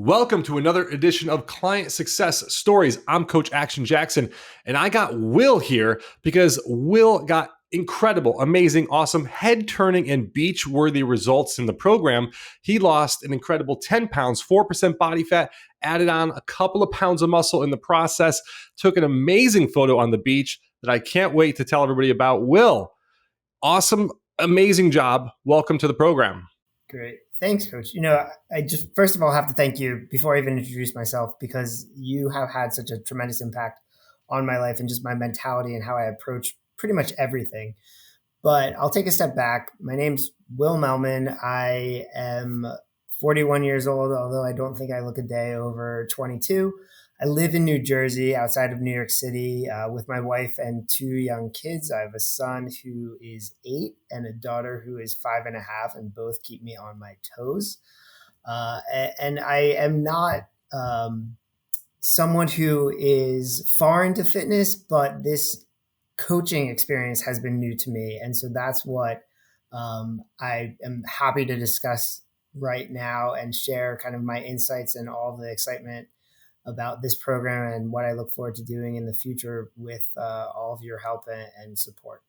Welcome to another edition of Client Success Stories. I'm Coach Action Jackson, and I got Will here because Will got incredible, amazing, awesome, head-turning, and beach-worthy results in the program. He lost an incredible 10 pounds, 4% body fat, added on a couple of pounds of muscle in the process, took an amazing photo on the beach that I can't wait to tell everybody about. Will, awesome, amazing job. Welcome to the program. Great. Thanks, Coach. I just first of all have to thank you before I even introduce myself because you have had such a tremendous impact on my life and just my mentality and how I approach pretty much everything. But I'll take a step back. My name's Will Melman. I am 41 years old, although I don't think I look a day over 22. I live in New Jersey, outside of New York City, with my wife and two young kids. I have a son who is 8 and a daughter who is 5.5, and both keep me on my toes. And I am not someone who is foreign to fitness, but this coaching experience has been new to me. And so that's what I am happy to discuss right now and share kind of my insights and all the excitement about this program and what I look forward to doing in the future with all of your help and support.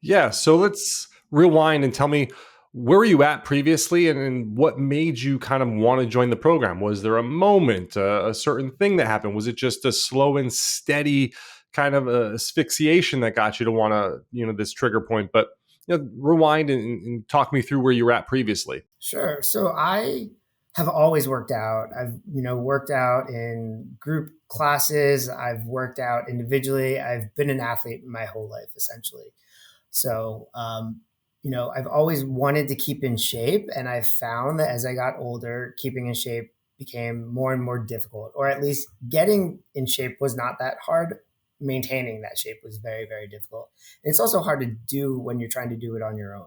Yeah, so let's rewind and tell me where were you at previously and what made you kind of want to join the program? Was there a moment, a certain thing that happened? Was it just a slow and steady kind of asphyxiation that got you to want to, this trigger point? But rewind and talk me through where you were at previously. Sure. So I have always worked out. I've, worked out in group classes. I've worked out individually. I've been an athlete my whole life, essentially. So, I've always wanted to keep in shape. And I've found that as I got older, keeping in shape became more and more difficult, or at least getting in shape was not that hard. Maintaining that shape was very, very difficult. And it's also hard to do when you're trying to do it on your own.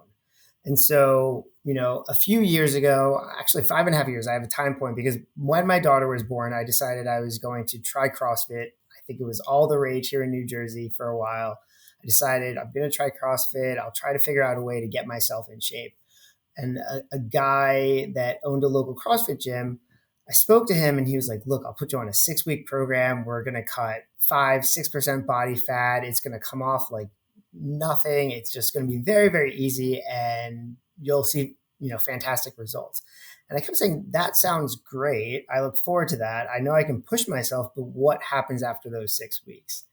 And so, a few years ago, actually 5.5 years, I have a time point because when my daughter was born, I decided I was going to try CrossFit. I think it was all the rage here in New Jersey for a while. I decided I'm going to try CrossFit. I'll try to figure out a way to get myself in shape. And a guy that owned a local CrossFit gym, I spoke to him and he was like, look, I'll put you on a 6-week program. We're going to cut 5-6% body fat. It's going to come off like nothing. It's just going to be very, very easy and you'll see, fantastic results. And I kept saying, that sounds great. I look forward to that. I know I can push myself, but what happens after those 6 weeks?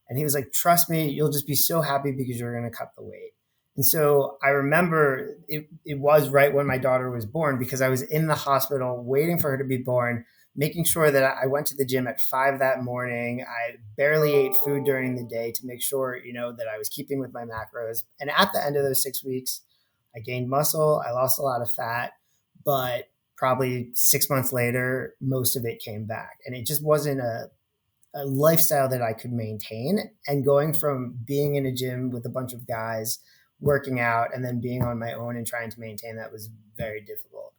And he was like, trust me, you'll just be so happy because you're going to cut the weight. And so I remember it was right when my daughter was born because I was in the hospital waiting for her to be born, making sure that I went to the gym at 5 that morning. I barely ate food during the day to make sure, that I was keeping with my macros. And at the end of those 6 weeks, I gained muscle. I lost a lot of fat, but probably 6 months later, most of it came back. And it just wasn't a lifestyle that I could maintain. And going from being in a gym with a bunch of guys working out and then being on my own and trying to maintain that was very difficult.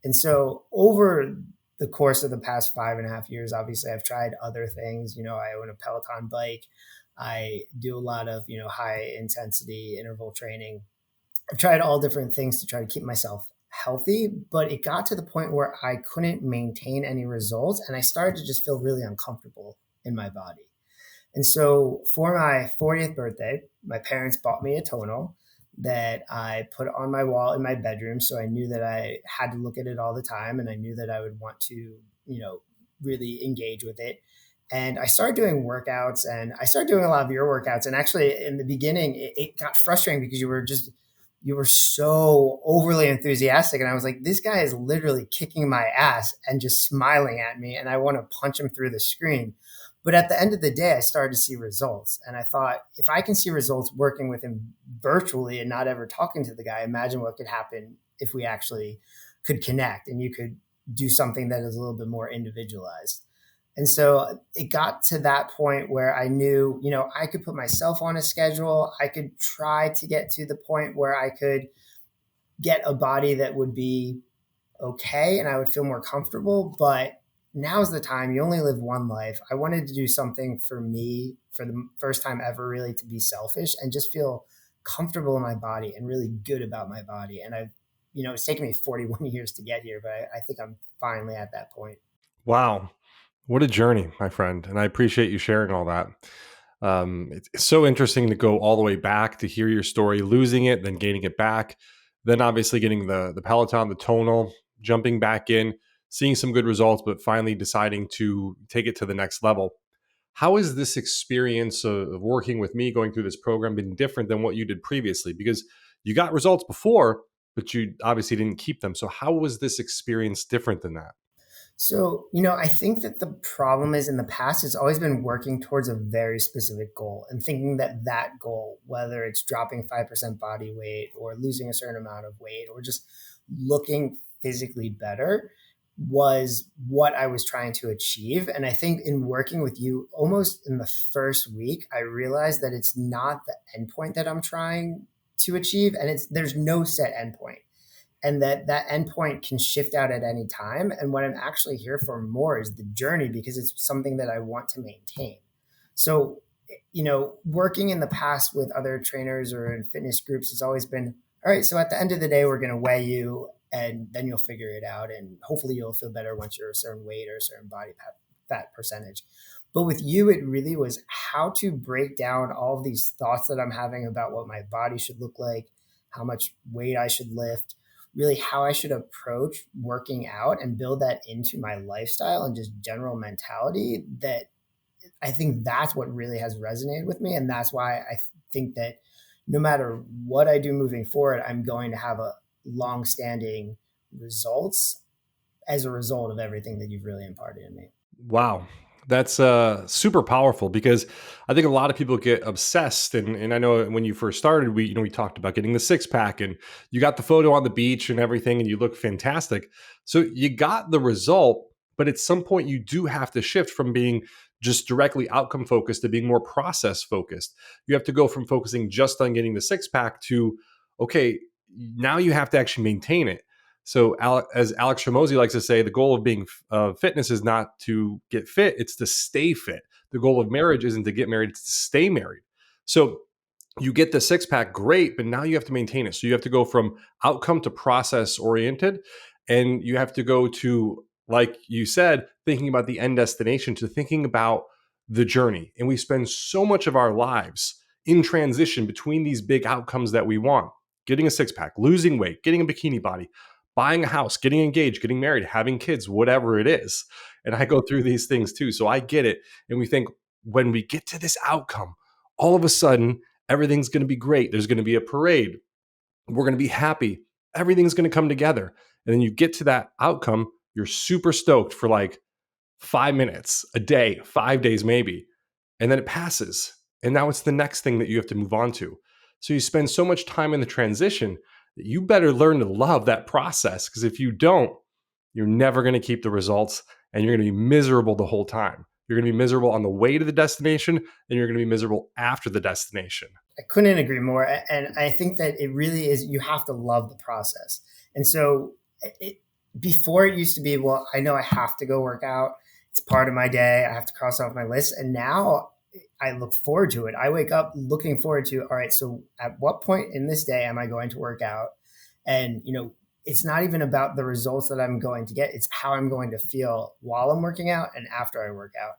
And so over the course of the past 5.5 years, obviously I've tried other things. I own a Peloton bike. I do a lot of, high intensity interval training. I've tried all different things to try to keep myself healthy, but it got to the point where I couldn't maintain any results and I started to just feel really uncomfortable in my body. And so for my 40th birthday, my parents bought me a tonal that I put on my wall in my bedroom. So I knew that I had to look at it all the time and I knew that I would want to, really engage with it. And I started doing workouts and I started doing a lot of your workouts. And actually in the beginning, it got frustrating because you were so overly enthusiastic. And I was like, this guy is literally kicking my ass and just smiling at me. And I want to punch him through the screen. But at the end of the day, I started to see results. And I thought, if I can see results working with him virtually and not ever talking to the guy, imagine what could happen if we actually could connect and you could do something that is a little bit more individualized. And so it got to that point where I knew, I could put myself on a schedule. I could try to get to the point where I could get a body that would be okay and I would feel more comfortable. But now's the time. You only live one life. I wanted to do something for me for the first time ever, really to be selfish and just feel comfortable in my body and really good about my body. And it's taken me 41 years to get here, but I think I'm finally at that point. Wow. What a journey, my friend. And I appreciate you sharing all that. It's so interesting to go all the way back to hear your story, losing it, then gaining it back, then obviously getting the Peloton, the tonal, jumping back in, seeing some good results, but finally deciding to take it to the next level. How has this experience of working with me, going through this program, been different than what you did previously? Because you got results before, but you obviously didn't keep them. So, how was this experience different than that? So, I think that the problem is in the past, it's always been working towards a very specific goal and thinking that that goal, whether it's dropping 5% body weight or losing a certain amount of weight or just looking physically better, was what I was trying to achieve. And I think in working with you, almost in the first week, I realized that it's not the endpoint that I'm trying to achieve. And there's no set endpoint, and that endpoint can shift out at any time. And what I'm actually here for more is the journey, because it's something that I want to maintain. So, working in the past with other trainers or in fitness groups has always been, all right, so at the end of the day, we're going to weigh you and then you'll figure it out. And hopefully you'll feel better once you're a certain weight or a certain body fat percentage. But with you, it really was how to break down all of these thoughts that I'm having about what my body should look like, how much weight I should lift, really how I should approach working out and build that into my lifestyle and just general mentality. That I think that's what really has resonated with me. And that's why I think that no matter what I do moving forward, I'm going to have a long standing results as a result of everything that you've really imparted in me. Wow. That's super powerful because I think a lot of people get obsessed. And I know when you first started, we talked about getting the six pack and you got the photo on the beach and everything and you look fantastic. So you got the result, but at some point you do have to shift from being just directly outcome focused to being more process focused. You have to go from focusing just on getting the six pack to, okay, now you have to actually maintain it. So, as Alex Ramosi likes to say, the goal of being fitness is not to get fit; it's to stay fit. The goal of marriage isn't to get married; it's to stay married. So, you get the six pack, great, but now you have to maintain it. So, you have to go from outcome to process oriented, and you have to go to, like you said, thinking about the end destination to thinking about the journey. And we spend so much of our lives in transition between these big outcomes that we want: getting a six pack, losing weight, getting a bikini body, buying a house, getting engaged, getting married, having kids, whatever it is. And I go through these things too. So I get it. And we think when we get to this outcome, all of a sudden, everything's going to be great. There's going to be a parade. We're going to be happy. Everything's going to come together. And then you get to that outcome. You're super stoked for like 5 minutes, a day, 5 days maybe. And then it passes. And now it's the next thing that you have to move on to. So you spend so much time in the transition that you better learn to love that process. Because if you don't, you're never going to keep the results and you're going to be miserable the whole time. You're going to be miserable on the way to the destination and you're going to be miserable after the destination. I couldn't agree more. And I think that it really is, you have to love the process. And so before it used to be, well, I know I have to go work out. It's part of my day. I have to cross off my list. And now I look forward to it. I wake up looking forward to, all right, so at what point in this day am I going to work out? And, it's not even about the results that I'm going to get. It's how I'm going to feel while I'm working out and after I work out.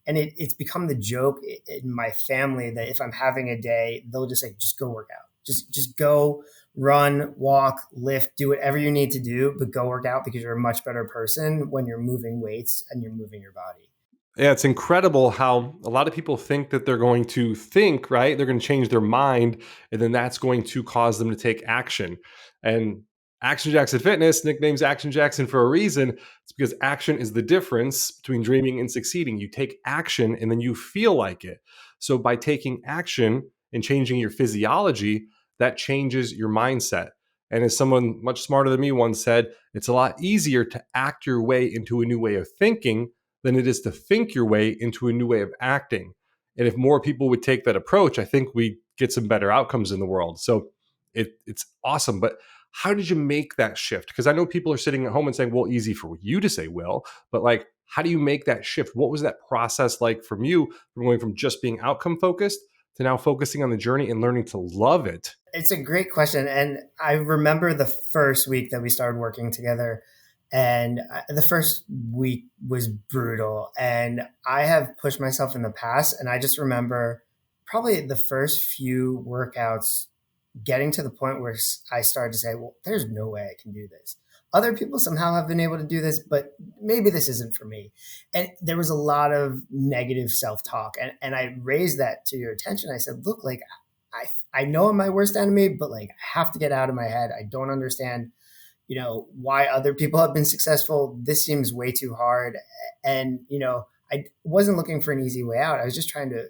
And it's become the joke in my family that if I'm having a day, they'll just say, just go work out. Just go run, walk, lift, do whatever you need to do, but go work out, because you're a much better person when you're moving weights and you're moving your body. Yeah, it's incredible how a lot of people think that they're going to think, right? They're going to change their mind, and then that's going to cause them to take action. And Action Jackson Fitness, nicknames Action Jackson for a reason. It's because action is the difference between dreaming and succeeding. You take action and then you feel like it. So by taking action and changing your physiology, that changes your mindset. And as someone much smarter than me once said, it's a lot easier to act your way into a new way of thinking than it is to think your way into a new way of acting. And if more people would take that approach, I think we get some better outcomes in the world. So it's awesome. But how did you make that shift? Because I know people are sitting at home and saying, well, easy for you to say, Will, but like, how do you make that shift? What was that process like from you, from going from just being outcome focused to now focusing on the journey and learning to love it? It's a great question. And I remember the first week that we started working together, And the first week was brutal. And I have pushed myself in the past. And I just remember probably the first few workouts getting to the point where I started to say, well, there's no way I can do this. Other people somehow have been able to do this, but maybe this isn't for me. And there was a lot of negative self talk. And I raised that to your attention. I said, look, like, I know I'm my worst enemy, but like, I have to get out of my head. I don't understand, why other people have been successful. This seems way too hard. And, I wasn't looking for an easy way out. I was just trying to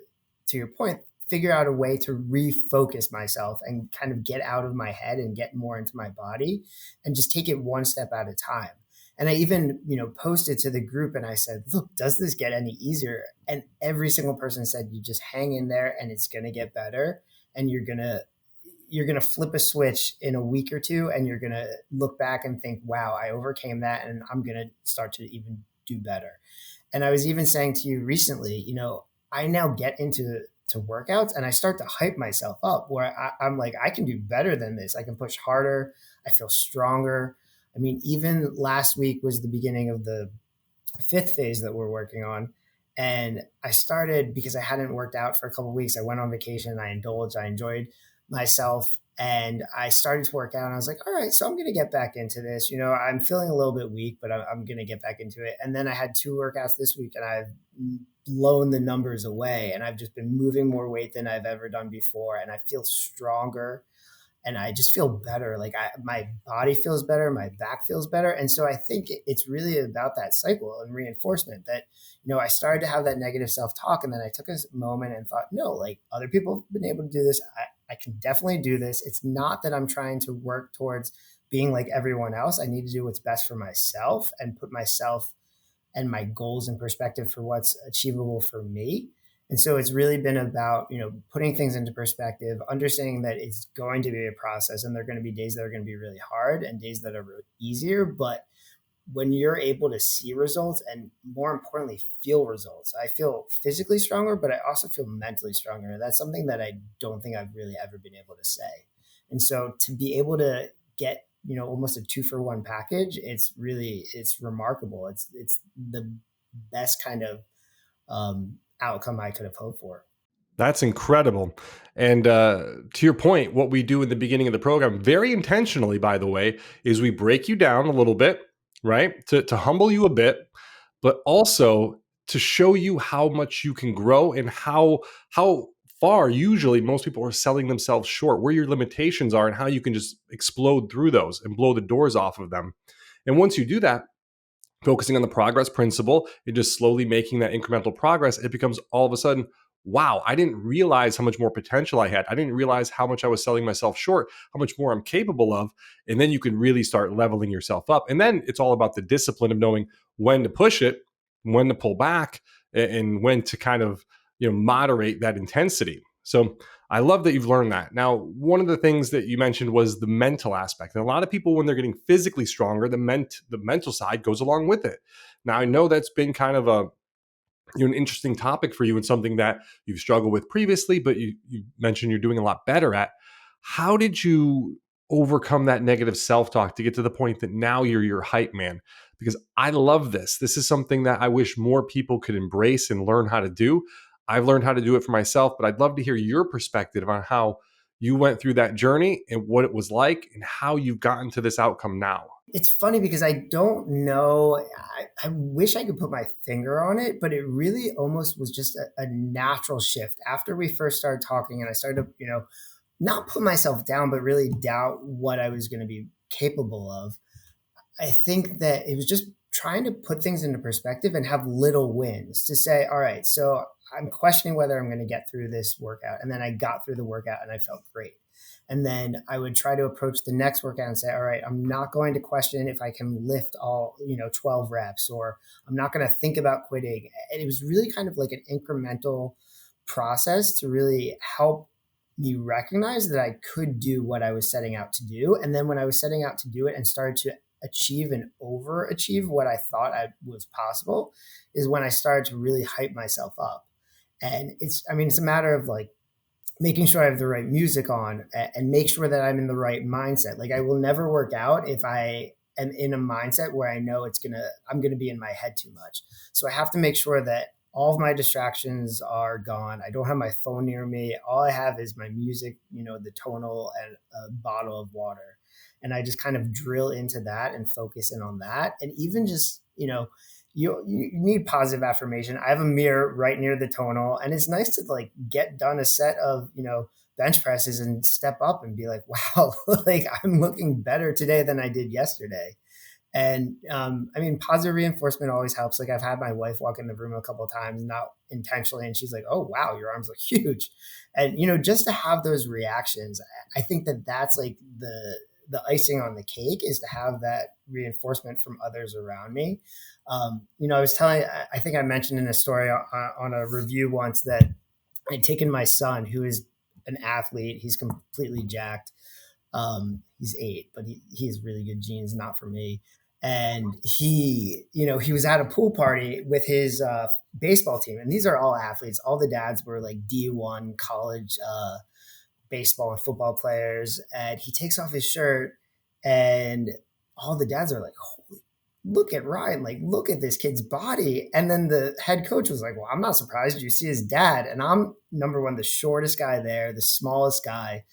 your point, figure out a way to refocus myself and kind of get out of my head and get more into my body and just take it one step at a time. And I even, posted to the group and I said, look, does this get any easier? And every single person said, you just hang in there and it's going to get better. And you're going to flip a switch in a week or two and you're going to look back and think, wow, I overcame that and I'm going to start to even do better. And I was even saying to you recently, I now get into workouts and I start to hype myself up where I'm like, I can do better than this. I can push harder. I feel stronger. I mean, even last week was the beginning of the fifth phase that we're working on. And I started because I hadn't worked out for a couple of weeks. I went on vacation. I indulged. I enjoyed myself. And I started to work out. And I was like, all right, so I'm going to get back into this. I'm feeling a little bit weak, but I'm going to get back into it. And then I had 2 workouts this week and I've blown the numbers away. And I've just been moving more weight than I've ever done before. And I feel stronger and I just feel better. Like my body feels better, my back feels better. And so I think it's really about that cycle and reinforcement that, I started to have that negative self-talk and then I took a moment and thought, no, like other people have been able to do this. I can definitely do this. It's not that I'm trying to work towards being like everyone else. I need to do what's best for myself and put myself and my goals in perspective for what's achievable for me. And so it's really been about, putting things into perspective, understanding that it's going to be a process and there are going to be days that are going to be really hard and days that are really easier. But when you're able to see results and more importantly, feel results, I feel physically stronger, but I also feel mentally stronger. And that's something that I don't think I've really ever been able to say. And so to be able to get, almost a 2-for-1 package, it's remarkable. It's the best kind of outcome I could have hoped for. That's incredible. And to your point, what we do in the beginning of the program, very intentionally, by the way, is we break you down a little bit, right? To humble you a bit, but also to show you how much you can grow and how far usually most people are selling themselves short, where your limitations are and how you can just explode through those and blow the doors off of them. And once you do that, focusing on the progress principle and just slowly making that incremental progress, it becomes all of a sudden, wow, I didn't realize how much more potential I had. I didn't realize how much I was selling myself short, how much more I'm capable of. And then you can really start leveling yourself up. And then it's all about the discipline of knowing when to push it, when to pull back, and when to kind of, moderate that intensity. So I love that you've learned that. Now, one of the things that you mentioned was the mental aspect. And a lot of people, when they're getting physically stronger, the mental side goes along with it. Now, I know that's been kind of an interesting topic for you and something that you've struggled with previously, but you mentioned you're doing a lot better at. How did you overcome that negative self-talk to get to the point that now you're your hype man? Because I love this. This is something that I wish more people could embrace and learn how to do. I've learned how to do it for myself, but I'd love to hear your perspective on how you went through that journey and what it was like and how you've gotten to this outcome now. It's funny because I don't know. I wish I could put my finger on it, but it really almost was just a natural shift after we first started talking and I started to, not put myself down, but really doubt what I was going to be capable of. I think that it was just trying to put things into perspective and have little wins to say, all right, so I'm questioning whether I'm going to get through this workout. And then I got through the workout and I felt great. And then I would try to approach the next workout and say, all right, I'm not going to question if I can lift all, 12 reps, or I'm not going to think about quitting. And it was really kind of like an incremental process to really help me recognize that I could do what I was setting out to do. And then when I was setting out to do it and started to achieve and overachieve what I thought I was possible is when I started to really hype myself up. And it's a matter of like making sure I have the right music on and make sure that I'm in the right mindset. Like I will never work out if I am in a mindset where I know I'm gonna be in my head too much. So I have to make sure that all of my distractions are gone. I don't have my phone near me. All I have is my music, the tonal, and a bottle of water. And I just kind of drill into that and focus in on that. And even just, you need positive affirmation. I have a mirror right near the tonal, and it's nice to like get done a set of, bench presses and step up and be like, wow, like I'm looking better today than I did yesterday. And I mean, positive reinforcement always helps. Like I've had my wife walk in the room a couple of times, not intentionally, and she's like, "Oh wow, your arms look huge," and just to have those reactions, I think that that's like the icing on the cake is to have that reinforcement from others around me. I was telling, I think I mentioned in a story on a review once that I'd taken my son, who is an athlete. He's completely jacked. He's 8, but he has really good genes, not for me. And he was at a pool party with his baseball team, and these are all athletes. All the dads were like D1 college baseball and football players. And he takes off his shirt, and all the dads are like, "Holy, look at Ryan! Like, look at this kid's body." And then the head coach was like, "Well, I'm not surprised. You see his dad, and I'm number one, the shortest guy there, the smallest guy."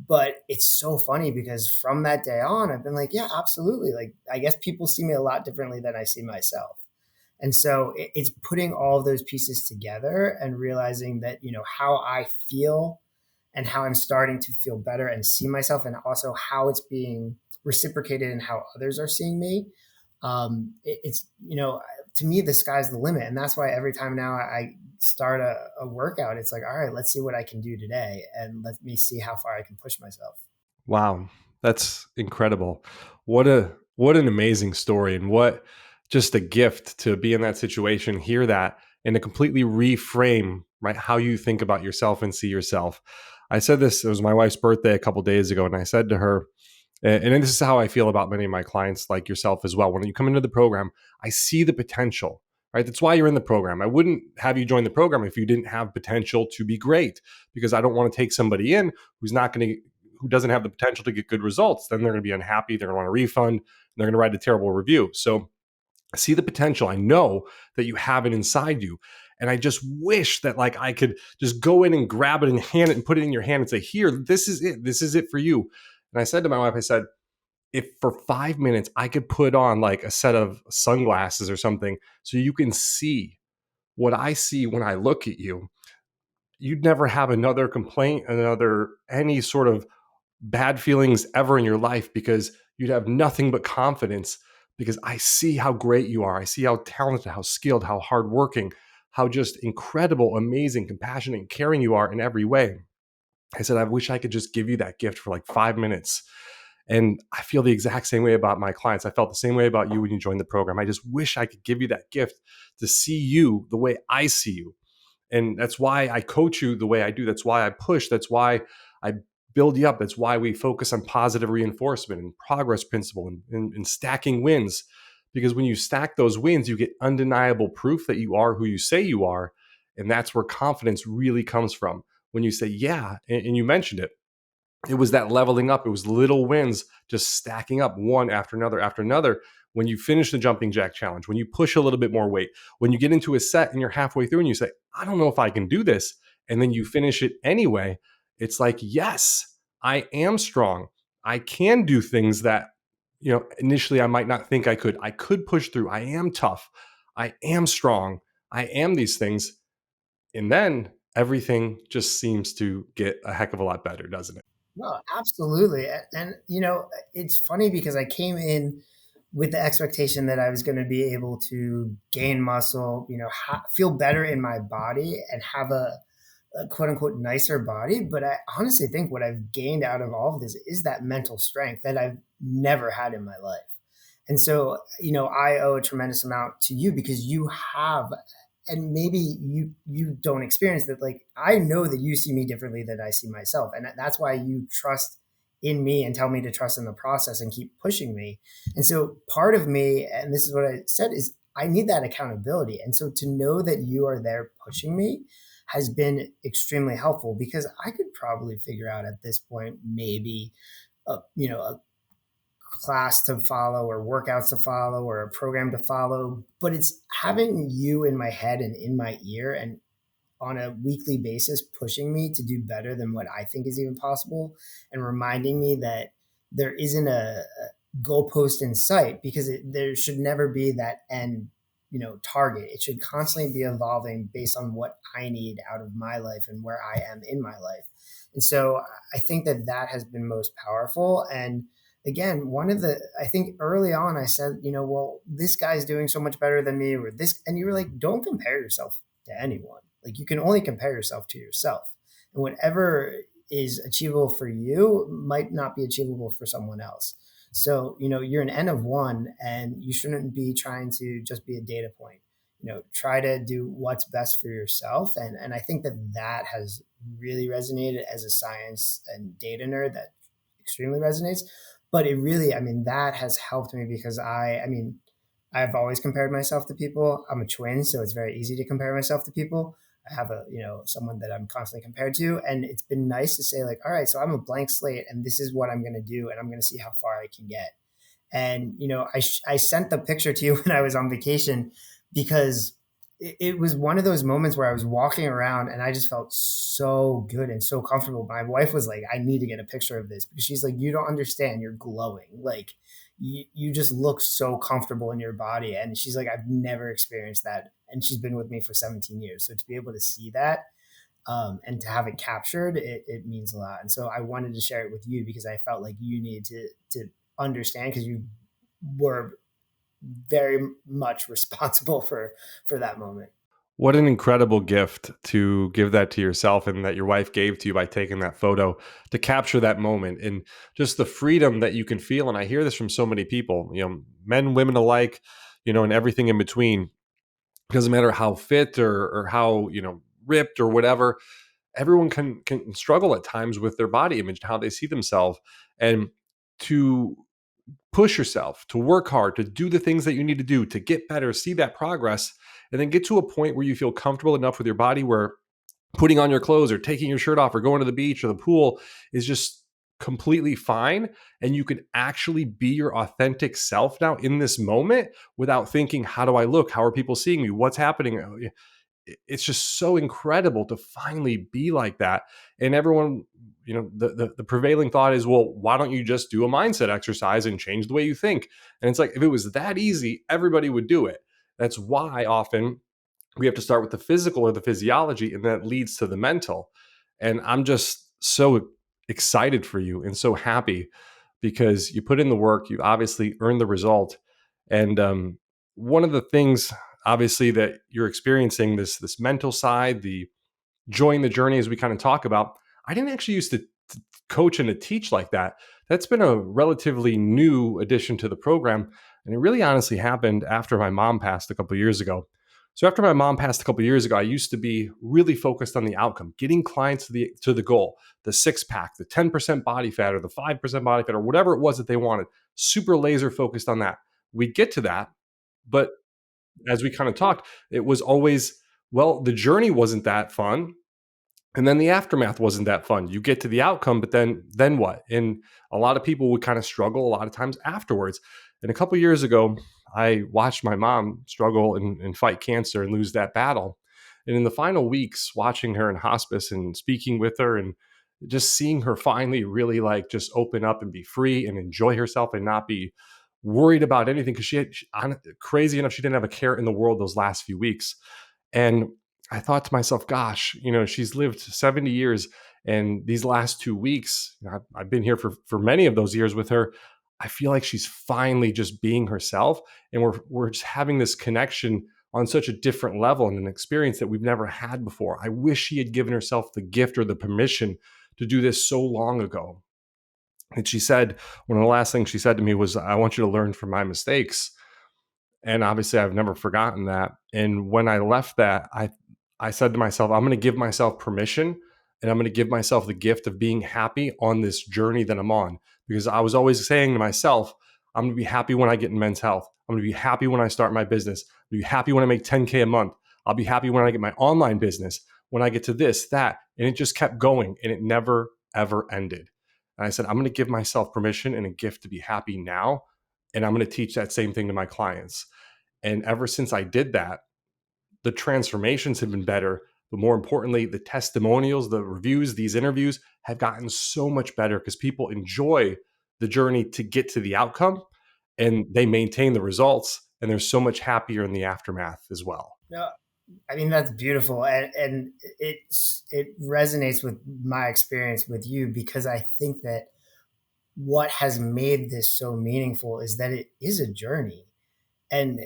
But it's so funny because from that day on, I've been like, yeah, absolutely. Like, I guess people see me a lot differently than I see myself. And so it's putting all of those pieces together and realizing that, how I feel and how I'm starting to feel better and see myself, and also how it's being reciprocated and how others are seeing me. It's, to me, the sky's the limit. And that's why every time now I start a workout, it's like, all right, let's see what I can do today. And let me see how far I can push myself. Wow, that's incredible. What an amazing story, and what just a gift to be in that situation, hear that, and to completely reframe, right, how you think about yourself and see yourself. I said this, it was my wife's birthday a couple days ago, and I said to her, and this is how I feel about many of my clients like yourself as well. When you come into the program, I see the potential, right? That's why you're in the program. I wouldn't have you join the program if you didn't have potential to be great, because I don't want to take somebody in who's not going to who doesn't have the potential to get good results. Then they're going to be unhappy, they're going to want a refund, and they're going to write a terrible review. So I see the potential. I know that you have it inside you. And I just wish that like I could just go in and grab it and hand it and put it in your hand and say, here, this is it. This is it for you. And I said to my wife, I said, if for 5 minutes I could put on like a set of sunglasses or something so you can see what I see when I look at you, you'd never have another complaint, another any sort of bad feelings ever in your life, because you'd have nothing but confidence, because I see how great you are. I see how talented, how skilled, how hardworking, how just incredible, amazing, compassionate, and caring you are in every way. I said, I wish I could just give you that gift for like 5 minutes. And I feel the exact same way about my clients. I felt the same way about you when you joined the program. I just wish I could give you that gift to see you the way I see you. And that's why I coach you the way I do. That's why I push. That's why I build you up. That's why we focus on positive reinforcement and progress principle and stacking wins. Because when you stack those wins, you get undeniable proof that you are who you say you are. And that's where confidence really comes from. When you say, yeah, and you mentioned it, it was that leveling up. It was little wins just stacking up one after another after another. When you finish the jumping jack challenge, when you push a little bit more weight, when you get into a set and you're halfway through and you say, I don't know if I can do this, and then you finish it anyway, it's like, yes, I am strong. I can do things that, initially I might not think I could. I could push through. I am tough. I am strong. I am these things. And then everything just seems to get a heck of a lot better, doesn't it? No, absolutely. And, it's funny because I came in with the expectation that I was going to be able to gain muscle, feel better in my body and have a quote unquote nicer body. But I honestly think what I've gained out of all of this is that mental strength that I've never had in my life. And so, I owe a tremendous amount to you because you have, and maybe you don't experience that. Like, I know that you see me differently than I see myself. And that's why you trust in me and tell me to trust in the process and keep pushing me. And so part of me, and this is what I said, is I need that accountability. And so to know that you are there pushing me has been extremely helpful, because I could probably figure out at this point maybe a class to follow or workouts to follow or a program to follow, but it's having you in my head and in my ear and on a weekly basis pushing me to do better than what I think is even possible and reminding me that there isn't a goalpost in sight because there should never be that end, target. It should constantly be evolving based on what I need out of my life and where I am in my life. And so I think that that has been most powerful. And again, I think early on I said, well, this guy's doing so much better than me or this, and you were like, don't compare yourself to anyone. Like you can only compare yourself to yourself. And whatever is achievable for you might not be achievable for someone else. So, you're an N of one and you shouldn't be trying to just be a data point. Try to do what's best for yourself. And I think that that has really resonated as a science and data nerd. That extremely resonates. But it really, I mean, that has helped me because I've always compared myself to people. I'm a twin, so it's very easy to compare myself to people. I have someone that I'm constantly compared to, and it's been nice to say like, all right, so I'm a blank slate, and this is what I'm going to do, and I'm going to see how far I can get. And I sent the picture to you when I was on vacation because it was one of those moments where I was walking around and I just felt so good and so comfortable. My wife was like, I need to get a picture of this because she's like, you don't understand, you're glowing. Like you just look so comfortable in your body. And she's like, I've never experienced that. And she's been with me for 17 years. So to be able to see that and to have it captured, it means a lot. And so I wanted to share it with you because I felt like you needed to understand because you were very much responsible for that moment. What an incredible gift to give that to yourself and that your wife gave to you by taking that photo to capture that moment and just the freedom that you can feel. And I hear this from so many people, men, women alike, and everything in between. It doesn't matter how fit or how, ripped or whatever. Everyone can struggle at times with their body image and how they see themselves. And to push yourself, to work hard, to do the things that you need to do to get better, see that progress, and then get to a point where you feel comfortable enough with your body where putting on your clothes or taking your shirt off or going to the beach or the pool is just completely fine. And you can actually be your authentic self now in this moment without thinking, how do I look? How are people seeing me? What's happening? It's just so incredible to finally be like that. And everyone, the prevailing thought is, well, why don't you just do a mindset exercise and change the way you think? And it's like, if it was that easy, everybody would do it. That's why often we have to start with the physical or the physiology, and that leads to the mental. And I'm just so excited for you and so happy because you put in the work, you obviously earned the result. And one of the things, obviously, that you're experiencing this mental side, the enjoying the journey, as we kind of talk about. I didn't actually used to coach and to teach like that. That's been a relatively new addition to the program. And it really honestly happened after my mom passed a couple of years ago. So after my mom passed a couple of years ago, I used to be really focused on the outcome, getting clients to the goal, the six pack, the 10% body fat or the 5% body fat or whatever it was that they wanted, super laser focused on that. We'd get to that. But as we kind of talked, it was always, well, the journey wasn't that fun. And then the aftermath wasn't that fun. You get to the outcome, but then what? And a lot of people would kind of struggle a lot of times afterwards. And a couple of years ago, I watched my mom struggle and fight cancer and lose that battle. And in the final weeks, watching her in hospice and speaking with her and just seeing her finally really like just open up and be free and enjoy herself and not be worried about anything because crazy enough, she didn't have a care in the world those last few weeks. And I thought to myself, gosh, she's lived 70 years. And these last 2 weeks, I've been here for many of those years with her. I feel like she's finally just being herself. And we're just having this connection on such a different level and an experience that we've never had before. I wish she had given herself the gift or the permission to do this so long ago. And she said, one of the last things she said to me was, I want you to learn from my mistakes. And obviously I've never forgotten that. And when I left that, I said to myself, I'm going to give myself permission and I'm going to give myself the gift of being happy on this journey that I'm on. Because I was always saying to myself, I'm going to be happy when I get in men's health. I'm going to be happy when I start my business. I'll be happy when I make 10K a month. I'll be happy when I get my online business, when I get to this, that. And it just kept going and it never, ever ended. And I said, I'm going to give myself permission and a gift to be happy now. And I'm going to teach that same thing to my clients. And ever since I did that, the transformations have been better. But more importantly, the testimonials, the reviews, these interviews have gotten so much better because people enjoy the journey to get to the outcome and they maintain the results. And they're so much happier in the aftermath as well. No, I mean, that's beautiful. And it resonates with my experience with you, because I think that what has made this so meaningful is that it is a journey. And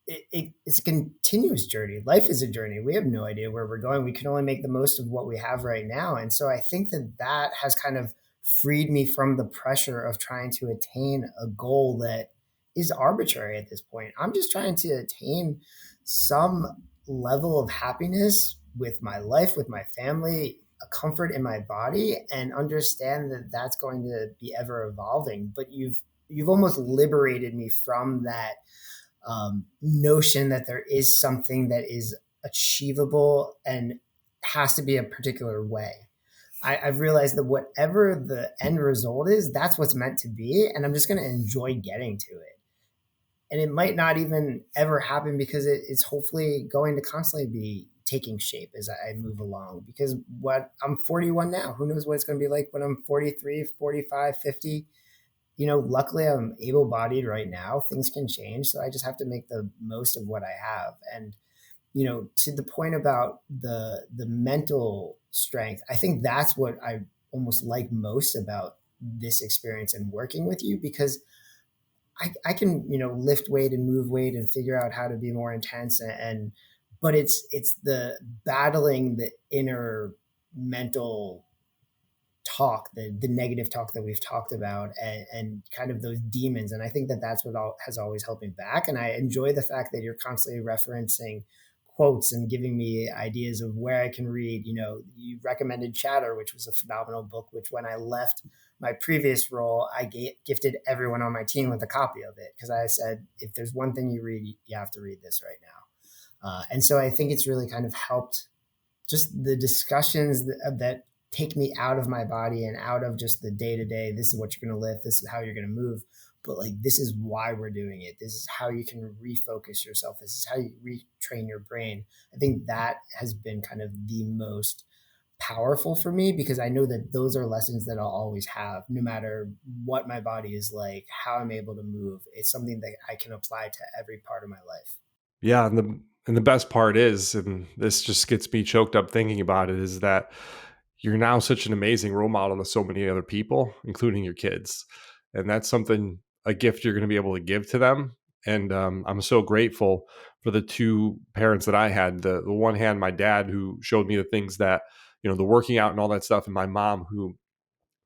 it's a continuous journey. Life is a journey. We have no idea where we're going. We can only make the most of what we have right now. And so I think that that has kind of freed me from the pressure of trying to attain a goal that is arbitrary at this point. I'm just trying to attain some level of happiness with my life, with my family, a comfort in my body, and understand that that's going to be ever evolving. But you've almost liberated me from that notion that there is something that is achievable and has to be a particular way. I've realized that whatever the end result is, that's what's meant to be. And I'm just going to enjoy getting to it. And it might not even ever happen, because it's hopefully going to constantly be taking shape as I move along. Because what I'm 41 now, who knows what it's going to be like when I'm 43, 45, 50. Luckily I'm able bodied right now. Things can change. So I just have to make the most of what I have. And, to the point about the mental strength, I think that's what I almost like most about this experience and working with you, because I can, lift weight and move weight and figure out how to be more intense, but it's the battling the inner mental talk, the negative talk that we've talked about, and kind of those demons. And I think that that's what has always held me back. And I enjoy the fact that you're constantly referencing quotes and giving me ideas of where I can read. You recommended Chatter, which was a phenomenal book, which when I left my previous role, I gifted everyone on my team with a copy of it, because I said, if there's one thing you read, you have to read this right now. And so I think it's really kind of helped just the discussions that take me out of my body and out of just the day to day. This is what you're going to lift. This is how you're going to move. But like, this is why we're doing it. This is how you can refocus yourself. This is how you retrain your brain. I think that has been kind of the most powerful for me, because I know that those are lessons that I'll always have, no matter what my body is like, how I'm able to move. It's something that I can apply to every part of my life. Yeah, and the best part is, and this just gets me choked up thinking about it, is that you're now such an amazing role model to so many other people, including your kids. And that's something, a gift you're going to be able to give to them. And I'm so grateful for the two parents that I had. The one hand, my dad, who showed me the things that, the working out and all that stuff, and my mom, who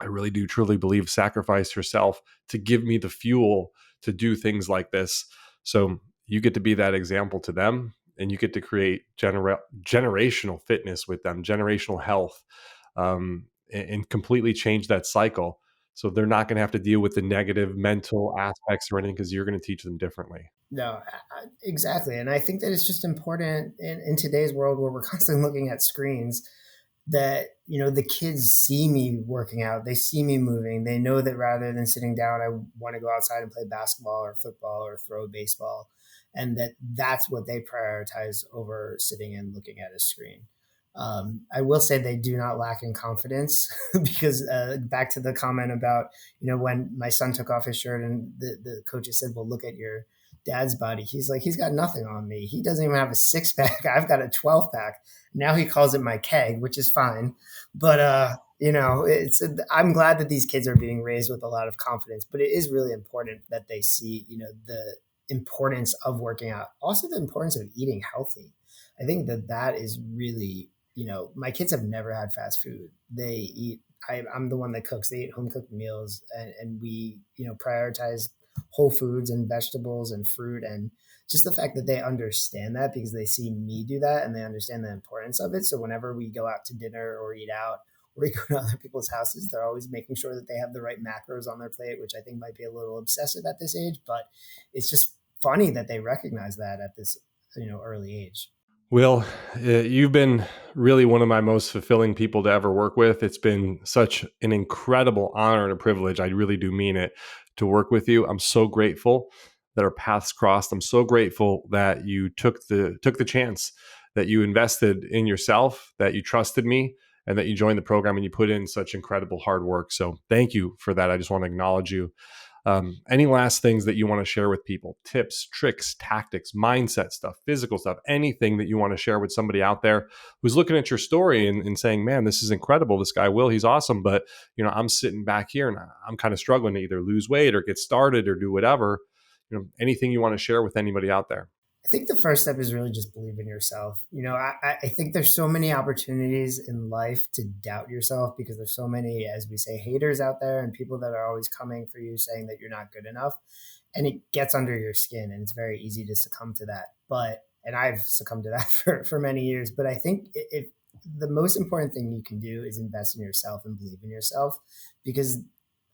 I really do truly believe sacrificed herself to give me the fuel to do things like this. So you get to be that example to them, and you get to create generational fitness with them, generational health, and completely change that cycle. So they're not going to have to deal with the negative mental aspects or anything, because you're going to teach them differently. No, exactly. And I think that it's just important in today's world where we're constantly looking at screens, that the kids see me working out, they see me moving, they know that rather than sitting down, I want to go outside and play basketball or football or throw a baseball, and that's what they prioritize over sitting and looking at a screen. I will say they do not lack in confidence because back to the comment about when my son took off his shirt and the coaches said, well, look at your dad's body. He's like, he's got nothing on me. He doesn't even have a 6-pack. I've got a 12-pack. Now he calls it my keg, which is fine. But I'm glad that these kids are being raised with a lot of confidence, but it is really important that they see, the importance of working out, also the importance of eating healthy. I think that that is really, my kids have never had fast food. They eat, I'm the one that cooks. They eat home cooked meals, and we, prioritize whole foods and vegetables and fruit. And just the fact that they understand that, because they see me do that and they understand the importance of it. So whenever we go out to dinner or eat out or we go to other people's houses, they're always making sure that they have the right macros on their plate, which I think might be a little obsessive at this age, but it's just funny that they recognize that at this, early age. Will, you've been really one of my most fulfilling people to ever work with. It's been such an incredible honor and a privilege. I really do mean it to work with you. I'm so grateful that our paths crossed. I'm so grateful that you took the chance, that you invested in yourself, that you trusted me, and that you joined the program and you put in such incredible hard work. So thank you for that. I just want to acknowledge you. Any last things that you want to share with people? Tips, tricks, tactics, mindset stuff, physical stuff, anything that you want to share with somebody out there who's looking at your story and saying, man, this is incredible. This guy, Will, he's awesome. But, I'm sitting back here and I'm kind of struggling to either lose weight or get started or do whatever. Anything you want to share with anybody out there? I think the first step is really just believe in yourself. I think there's so many opportunities in life to doubt yourself because there's so many, as we say, haters out there and people that are always coming for you saying that you're not good enough. And it gets under your skin and it's very easy to succumb to that. And I've succumbed to that for many years. But I think if the most important thing you can do is invest in yourself and believe in yourself because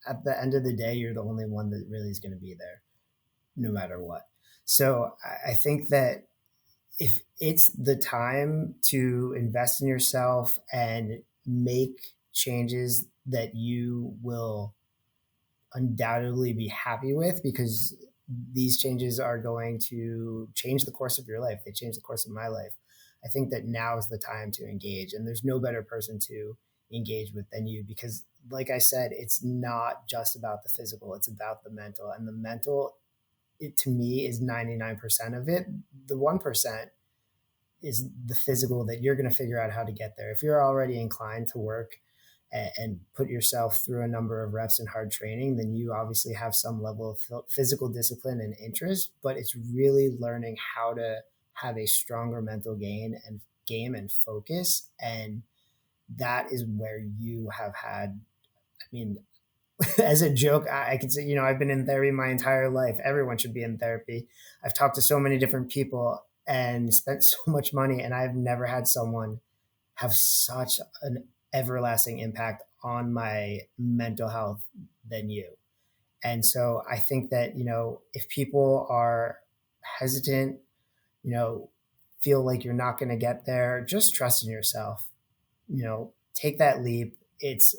at the end of the day, you're the only one that really is going to be there no matter what. So I think that if it's the time to invest in yourself and make changes that you will undoubtedly be happy with, because these changes are going to change the course of your life. They change the course of my life. I think that now is the time to engage, and there's no better person to engage with than you because, like I said, it's not just about the physical, it's about the mental. And the mental, it to me is 99% of it. The 1% is the physical that you're going to figure out how to get there. If you're already inclined to work and put yourself through a number of reps and hard training, then you obviously have some level of physical discipline and interest, but it's really learning how to have a stronger mental game and focus. And that is where you have had, I mean, as a joke, I could say, I've been in therapy my entire life. Everyone should be in therapy. I've talked to so many different people and spent so much money, and I've never had someone have such an everlasting impact on my mental health than you. And so I think that, if people are hesitant, feel like you're not going to get there, just trust in yourself, take that leap. It's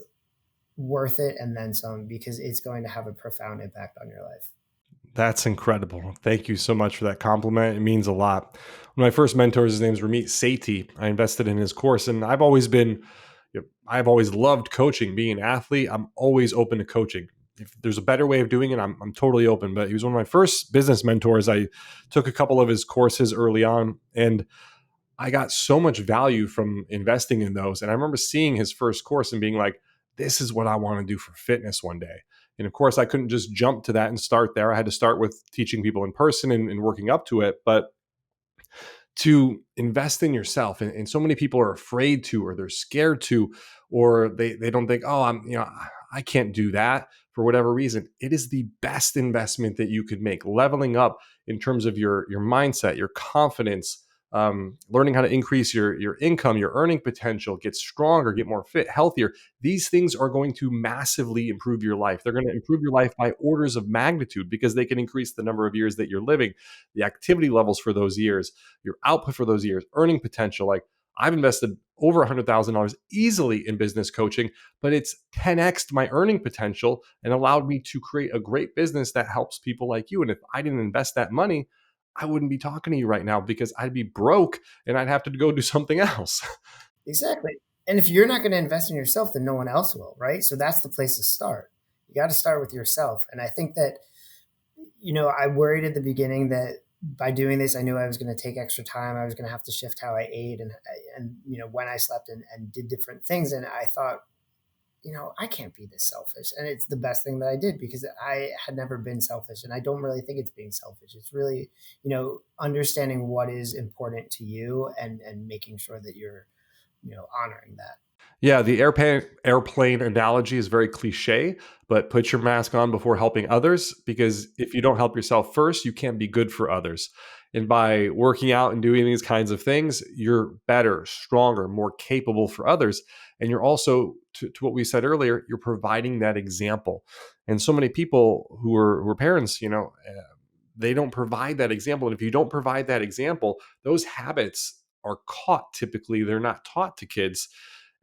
worth it and then some because it's going to have a profound impact on your life. That's incredible. Thank you so much for that compliment. It means a lot. One of my first mentors, his name's Ramit Sethi. I invested in his course, and I've always loved coaching. Being an athlete, I'm always open to coaching. If there's a better way of doing it, I'm totally open. But he was one of my first business mentors. I took a couple of his courses early on, and I got so much value from investing in those. And I remember seeing his first course and being like, this is what I want to do for fitness one day. And of course, I couldn't just jump to that and start there. I had to start with teaching people in person and working up to it. But to invest in yourself, and so many people are afraid to, or they're scared to, or they don't think, oh, I can't do that for whatever reason. It is the best investment that you could make. Leveling up in terms of your mindset, your confidence, learning how to increase your income, your earning potential, get stronger, get more fit, healthier. These things are going to massively improve your life. They're going to improve your life by orders of magnitude because they can increase the number of years that you're living, the activity levels for those years, your output for those years, earning potential. Like, I've invested over $100,000 easily in business coaching, but it's 10x'd my earning potential and allowed me to create a great business that helps people like you. And if I didn't invest that money, I wouldn't be talking to you right now because I'd be broke and I'd have to go do something else. Exactly. And if you're not going to invest in yourself, then no one else will, right? So that's the place to start. You got to start with yourself. And I think that, I worried at the beginning that by doing this, I knew I was going to take extra time. I was going to have to shift how I ate and when I slept and did different things. And I thought, I can't be this selfish. And it's the best thing that I did because I had never been selfish. And I don't really think it's being selfish. It's really, understanding what is important to you and making sure that you're, honoring that. Yeah, the airplane analogy is very cliche, but put your mask on before helping others because if you don't help yourself first, you can't be good for others. And by working out and doing these kinds of things, you're better, stronger, more capable for others. And you're also, to what we said earlier, you're providing that example. And so many people who are parents, they don't provide that example. And if you don't provide that example, those habits are caught typically. They're not taught to kids.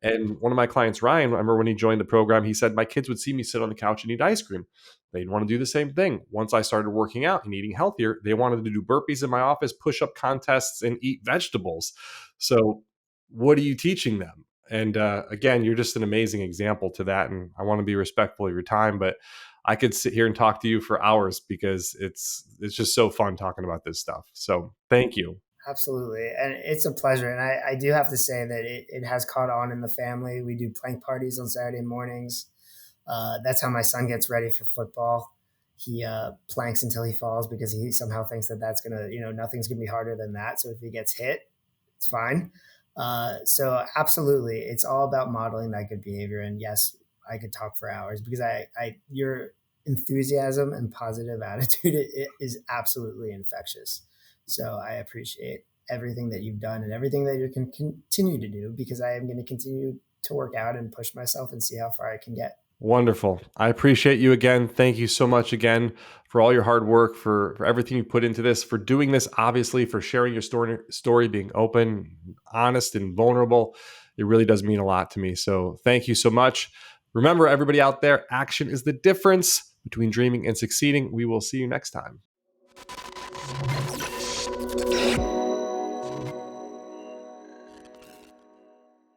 And one of my clients, Ryan, I remember when he joined the program, he said, my kids would see me sit on the couch and eat ice cream. They'd want to do the same thing. Once I started working out and eating healthier, they wanted to do burpees in my office, push up contests, and eat vegetables. So, what are you teaching them? And again, you're just an amazing example to that. And I want to be respectful of your time, but I could sit here and talk to you for hours because it's just so fun talking about this stuff. So, thank you. Absolutely. And it's a pleasure. And I do have to say that it has caught on in the family. We do plank parties on Saturday mornings. That's how my son gets ready for football. He planks until he falls because he somehow thinks that that's going to, nothing's going to be harder than that. So if he gets hit, it's fine. So absolutely. It's all about modeling that good behavior. And yes, I could talk for hours because your enthusiasm and positive attitude it is absolutely infectious. So I appreciate everything that you've done and everything that you can continue to do because I am going to continue to work out and push myself and see how far I can get. Wonderful. I appreciate you again. Thank you so much again for all your hard work, for everything you put into this, for doing this, obviously, for sharing your story, being open, honest, and vulnerable. It really does mean a lot to me. So thank you so much. Remember, everybody out there, action is the difference between dreaming and succeeding. We will see you next time.